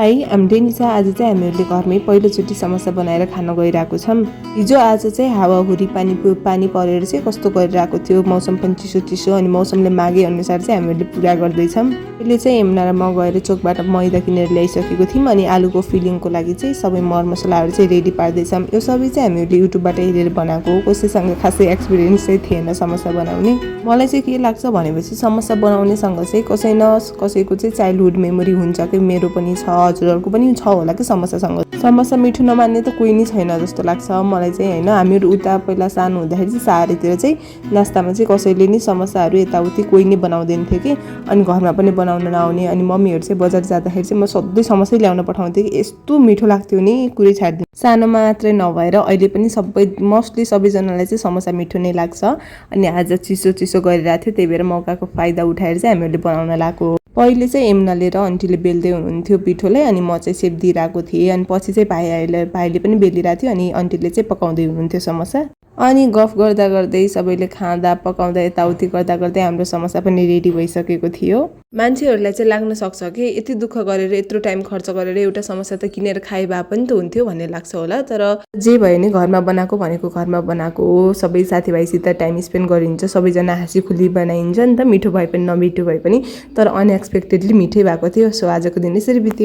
High आम डेनिसा। आज चाहिँ हामीहरूले घरमै पहिलोचोटि समोसा बनाएर खान गइरहेको छौँ। हिजो आज चाहिँ हावाहुरी पानी परेर चाहिँ कस्तो गरिरहेको थियो, मौसम पनि चिसो चिसो अनि मौसमले मागे अनुसार चाहिँ हामीहरूले पुरा गर्दैछौँ। अहिले चाहिँ यमुना र म गएर चोकबाट मैदा किनेर ल्याइसकेको थियौँ अनि आलुको फिलिङको लागि चाहिँ सबै मरमसलाहरू चाहिँ रेडी पार्दैछौँ। यो सबै चाहिँ हामीहरूले युट्युबबाट हेरेर बनाएको हो, कसैसँग खासै एक्सपिरियन्स चाहिँ थिएन समोसा बनाउने। मलाई चाहिँ के लाग्छ भनेपछि समोसा बनाउनेसँग चाहिँ कसैको चाहिँ चाइल्डहुड मेमोरी हुन्छ कि, मेरो पनि छ, हजुरहरूको पनि छ होला कि समोसासँग। समोसा मिठो नमान्ने त कोही नै छैन जस्तो लाग्छ मलाई चाहिँ होइन। हामीहरू उता पहिला सानो हुँदाखेरि चाहिँ सारीतिर चाहिँ नास्तामा चाहिँ कसैले नि समोसाहरू यताउति कोही नै बनाउँदैन थियो कि, अनि घरमा पनि बनाउन नआउने। अनि मम्मीहरू चाहिँ बजार जाँदाखेरि चाहिँ म सधैँ समोसै ल्याउन पठाउँथेँ कि यस्तो मिठो लाग्थ्यो नि, कुरै छाड्दिनँ। सानोमा मात्रै नभएर अहिले पनि मोस्टली सबैजनालाई चाहिँ समोसा मिठो नै लाग्छ। अनि आज चिसो चिसो गरिरहेको थियो, त्यही भएर मौकाको फाइदा उठाएर चाहिँ हामीहरूले बनाउन लगाएको। पहिले चाहिँ एमनाले र आन्टीले बेल्दै हुनुहुन्थ्यो पिठोलाई अनि म चाहिँ सेप दिइरहेको थिएँ। अनि पछि चाहिँ भाइले पनि बेलिरहेको थियो अनि आन्टीले चाहिँ पकाउँदै हुनुहुन्थ्यो समोसा। अनि गफ गर्दा गर्दै सबैले खाँदा पकाउँदा यताउति गर्दा गर्दै हाम्रो समोसा पनि रेडी भइसकेको थियो। मान्छेहरूलाई चाहिँ लाग्न सक्छ कि यति दुःख गरेर यत्रो टाइम खर्च गरेर एउटा समोसा त किनेर खाए भए पनि त हुन्थ्यो भन्ने लाग्छ होला। तर जे भयो नि घरमा बनाएको भनेको घरमा बनाएको हो। सबै साथीभाइसित टाइम स्पेन्ड गरिन्छ, सबैजना हाँसी खुली बनाइन्छ नि त, मिठो भए पनि नमिठो भए पनि। तर अनएक्सपेक्टेडली मिठै भएको थियो। सो आजको दिन यसरी बित्यो।